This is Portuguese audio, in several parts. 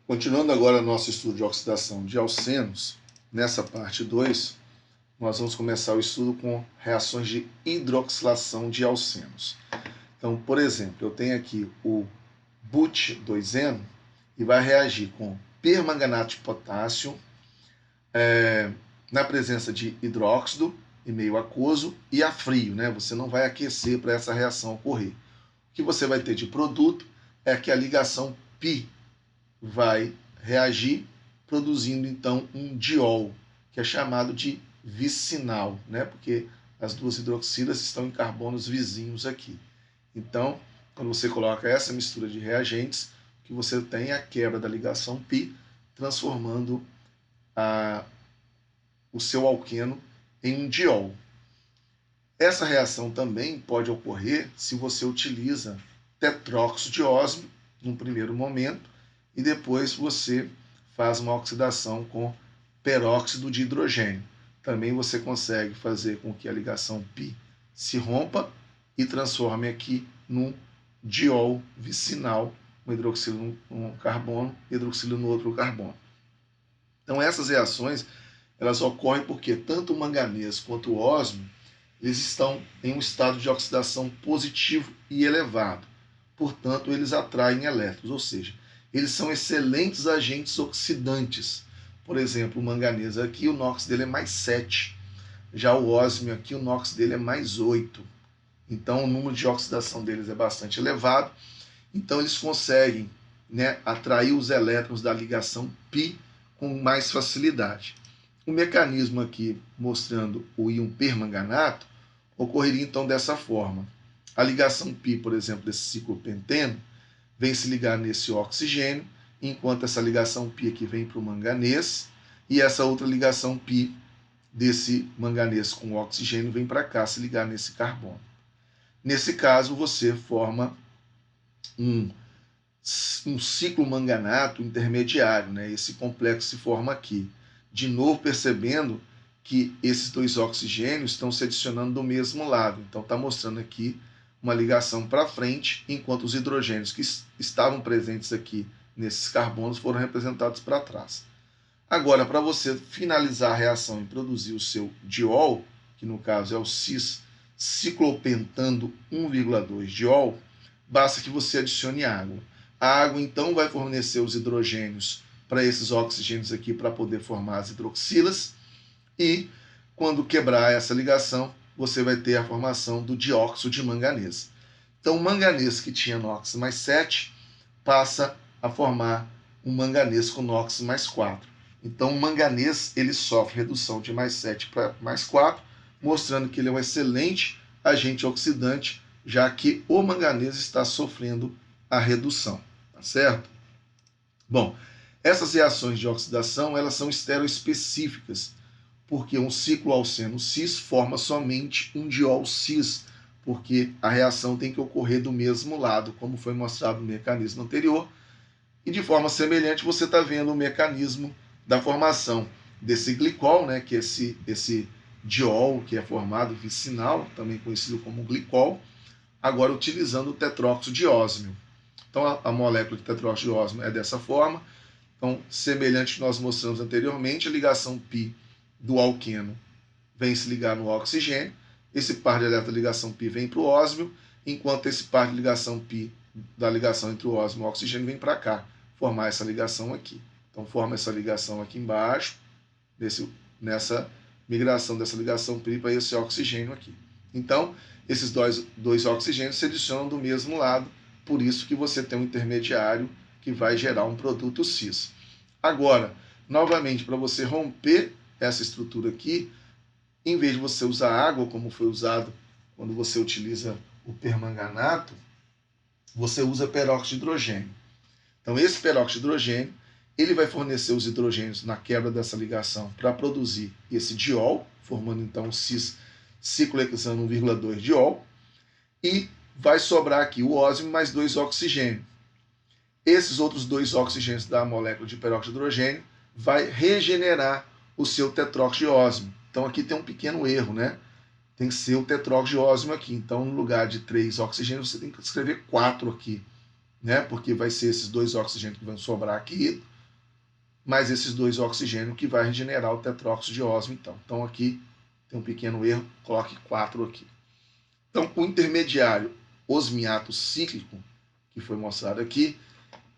Continuando agora nosso estudo de oxidação de alcenos, nessa parte 2, nós vamos começar o estudo com reações de hidroxilação de alcenos. Então, por exemplo, eu tenho aqui o but2eno e vai reagir com permanganato de potássio na presença de hidróxido em meio aquoso e a frio, né? Você não vai aquecer para essa reação ocorrer. O que você vai ter de produto é que a ligação π vai reagir, produzindo então um diol, que é chamado de vicinal, né? Porque as duas hidroxilas estão em carbonos vizinhos aqui. Então, quando você coloca essa mistura de reagentes, o que você tem é a quebra da ligação π, transformando o seu alqueno em um diol. Essa reação também pode ocorrer se você utiliza tetróxido de ósmio num primeiro momento e depois você faz uma oxidação com peróxido de hidrogênio. Também você consegue fazer com que a ligação π se rompa e transforme aqui num diol vicinal, um hidroxilo num carbono, hidroxilo no outro carbono. Então essas reações elas ocorrem porque tanto o manganês quanto o ósmio eles estão em um estado de oxidação positivo e elevado. Portanto, eles atraem elétrons, ou seja, eles são excelentes agentes oxidantes. Por exemplo, o manganês aqui, o NOx dele é mais 7. Já o ósmio aqui, o NOx dele é mais 8. Então, o número de oxidação deles é bastante elevado. Então, eles conseguem, né, atrair os elétrons da ligação π com mais facilidade. O mecanismo aqui mostrando o íon permanganato ocorreria então dessa forma. A ligação π, por exemplo, desse ciclopenteno, vem se ligar nesse oxigênio, enquanto essa ligação π aqui vem para o manganês, e essa outra ligação π desse manganês com o oxigênio vem para cá se ligar nesse carbono. Nesse caso, você forma um ciclo manganato intermediário, né? Esse complexo se forma aqui. De novo, percebendo que esses dois oxigênios estão se adicionando do mesmo lado. Então, está mostrando aqui uma ligação para frente, enquanto os hidrogênios que estavam presentes aqui nesses carbonos foram representados para trás. Agora, para você finalizar a reação e produzir o seu diol, que no caso é o cis ciclopentando 1,2 diol, basta que você adicione água. A água, então, vai fornecer os hidrogênios para esses oxigênios aqui para poder formar as hidroxilas e, quando quebrar essa ligação, você vai ter a formação do dióxido de manganês. Então, o manganês que tinha NOx mais 7 passa a formar um manganês com NOx mais 4. Então, o manganês ele sofre redução de mais 7 para mais 4, mostrando que ele é um excelente agente oxidante, já que o manganês está sofrendo a redução, tá certo? Bom, essas reações de oxidação elas são estereoespecíficas, porque um ciclo alceno cis forma somente um diol cis, porque a reação tem que ocorrer do mesmo lado, como foi mostrado no mecanismo anterior. E de forma semelhante, você está vendo o mecanismo da formação desse glicol, né, que é esse diol que é formado vicinal, também conhecido como glicol, agora utilizando o tetróxido de ósmio. Então, a molécula de tetróxido de ósmio é dessa forma. Então, semelhante ao que nós mostramos anteriormente, a ligação π do alqueno vem se ligar no oxigênio, esse par de eletroligação π vem para o ósmio, enquanto esse par de ligação π da ligação entre o ósmio e o oxigênio vem para cá, formar essa ligação aqui. Então, forma essa ligação aqui embaixo, nessa migração dessa ligação π para esse oxigênio aqui. Então, esses dois oxigênios se adicionam do mesmo lado, por isso que você tem um intermediário que vai gerar um produto cis. Agora, novamente, para você romper essa estrutura aqui, em vez de você usar água, como foi usado quando você utiliza o permanganato, você usa peróxido de hidrogênio. Então, esse peróxido de hidrogênio, ele vai fornecer os hidrogênios na quebra dessa ligação para produzir esse diol, formando então o cis ciclohexano 1,2 diol, e vai sobrar aqui o ósmio mais 2 oxigênio. Esses outros 2 oxigênios da molécula de peróxido de hidrogênio vai regenerar o seu tetróxido de ósmio. Então aqui tem um pequeno erro, né? Tem que ser o tetróxido de ósmio aqui. Então, no lugar de 3 oxigênios, você tem que escrever 4 aqui, né? Porque vai ser esses 2 oxigênios que vão sobrar aqui, mais esses dois oxigênios que vai regenerar o tetróxido de ósmio, então. Então aqui tem um pequeno erro, coloque 4 aqui. Então o intermediário osmiato cíclico, que foi mostrado aqui,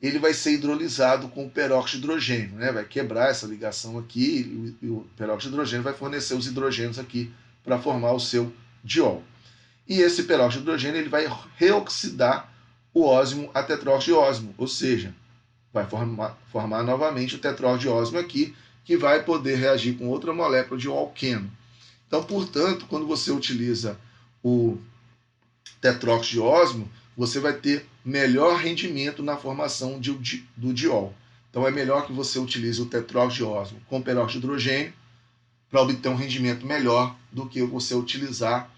ele vai ser hidrolisado com o peróxido de hidrogênio, né? Vai quebrar essa ligação aqui e o peróxido de hidrogênio vai fornecer os hidrogênios aqui para formar o seu diol. E esse peróxido de hidrogênio ele vai reoxidar o ósmio a tetróxido de ósmio, ou seja, vai formar novamente o tetróxido de ósmio aqui, que vai poder reagir com outra molécula de um alqueno. Então, portanto, quando você utiliza o tetróxido de ósmio, você vai ter melhor rendimento na formação do diol. Então é melhor que você utilize o tetróxido de ósmio com peróxido de hidrogênio para obter um rendimento melhor do que você utilizar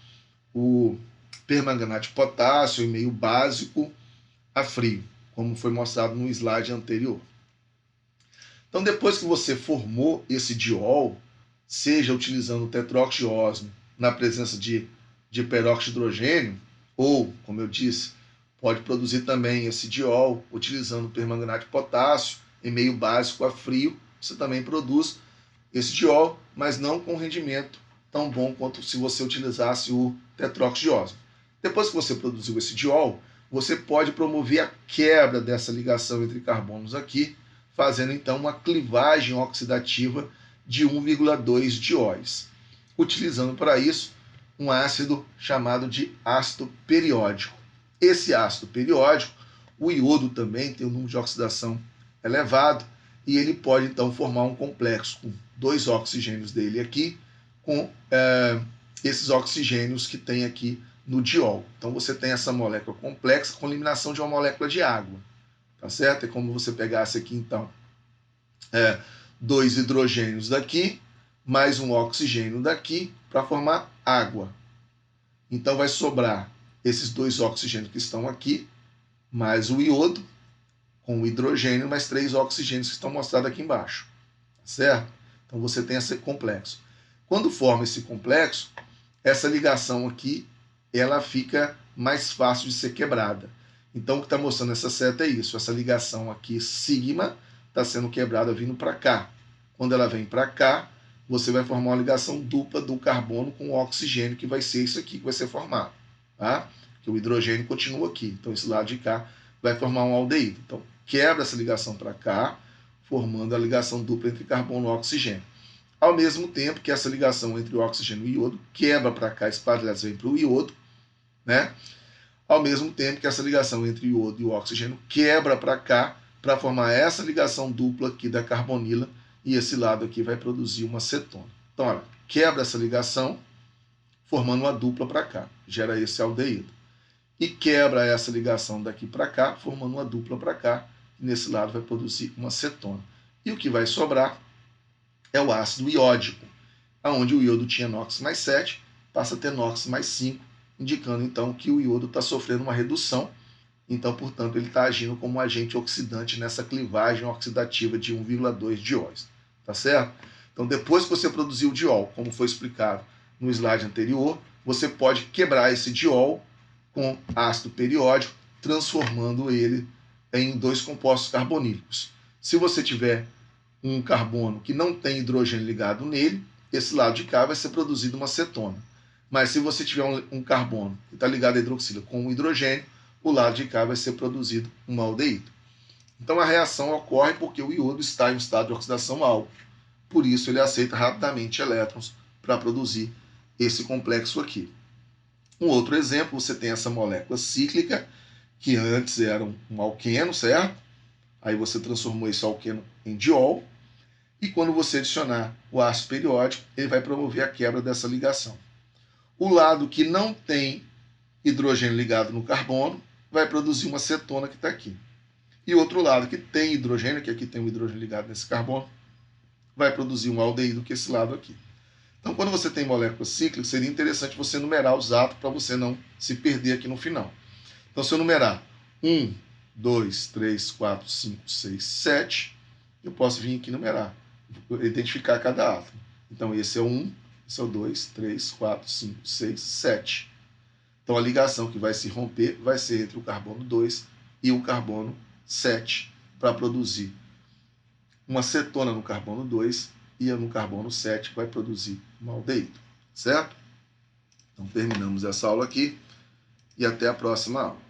o permanganato de potássio em meio básico a frio, como foi mostrado no slide anterior. Então depois que você formou esse diol, seja utilizando o tetróxido de ósmio na presença de peróxido de hidrogênio, ou, como eu disse, pode produzir também esse diol utilizando o permanganato de potássio em meio básico a frio. Você também produz esse diol, mas não com rendimento tão bom quanto se você utilizasse o tetróxido de ósmio. Depois que você produziu esse diol, você pode promover a quebra dessa ligação entre carbonos aqui, fazendo então uma clivagem oxidativa de 1,2 dióis, utilizando para isso um ácido chamado de ácido periódico. Esse ácido periódico, o iodo também tem um número de oxidação elevado e ele pode então formar um complexo com 2 oxigênios dele aqui, com esses oxigênios que tem aqui no diol. Então você tem essa molécula complexa com eliminação de uma molécula de água, tá certo? É como você pegasse aqui então 2 hidrogênios daqui, mais um oxigênio daqui, para formar água. Então vai sobrar esses 2 oxigênios que estão aqui, mais o iodo, com o hidrogênio, mais 3 oxigênios que estão mostrados aqui embaixo. Certo? Então você tem esse complexo. Quando forma esse complexo, essa ligação aqui, ela fica mais fácil de ser quebrada. Então o que está mostrando essa seta é isso. Essa ligação aqui, sigma, está sendo quebrada vindo para cá. Quando ela vem para cá, você vai formar uma ligação dupla do carbono com o oxigênio, que vai ser isso aqui que vai ser formado. Tá? Que o hidrogênio continua aqui. Então esse lado de cá vai formar um aldeído. Então quebra essa ligação para cá, formando a ligação dupla entre carbono e oxigênio. Ao mesmo tempo que essa ligação entre o oxigênio e o iodo quebra para cá, esse par de elétrons vem para o iodo, né? Ao mesmo tempo que essa ligação entre o iodo e o oxigênio quebra para cá, para formar essa ligação dupla aqui da carbonila, e esse lado aqui vai produzir uma cetona. Então, olha, quebra essa ligação, formando uma dupla para cá, gera esse aldeído. E quebra essa ligação daqui para cá, formando uma dupla para cá, e nesse lado vai produzir uma cetona. E o que vai sobrar é o ácido iódico, onde o iodo tinha NOx mais 7, passa a ter NOx mais 5, indicando então que o iodo está sofrendo uma redução, então, portanto, ele está agindo como um agente oxidante nessa clivagem oxidativa de 1,2 dióis, tá certo? Então, depois que você produzir o diol, como foi explicado no slide anterior, você pode quebrar esse diol com ácido periódico, transformando ele em 2 compostos carbonílicos. Se você tiver um carbono que não tem hidrogênio ligado nele, esse lado de cá vai ser produzido uma cetona. Mas se você tiver um carbono que está ligado à hidroxila com um hidrogênio, o lado de cá vai ser produzido um aldeído. Então a reação ocorre porque o iodo está em um estado de oxidação alto. Por isso ele aceita rapidamente elétrons para produzir esse complexo aqui. Um outro exemplo, você tem essa molécula cíclica, que antes era um alqueno, certo? Aí você transformou esse alqueno em diol, e quando você adicionar o ácido periódico, ele vai promover a quebra dessa ligação. O lado que não tem hidrogênio ligado no carbono vai produzir uma cetona que está aqui. E o outro lado que tem hidrogênio, que aqui tem um hidrogênio ligado nesse carbono, vai produzir um aldeído, que é esse lado aqui. Então, quando você tem moléculas cíclicas, seria interessante você numerar os átomos para você não se perder aqui no final. Então, se eu numerar 1, 2, 3, 4, 5, 6, 7, eu posso vir aqui numerar, identificar cada átomo. Então, esse é o 1, esse é o 2, 3, 4, 5, 6, 7. Então, a ligação que vai se romper vai ser entre o carbono 2 e o carbono 7, para produzir uma cetona no carbono 2 e no carbono 7 vai produzir um aldeído, certo? Então terminamos essa aula aqui e até a próxima aula.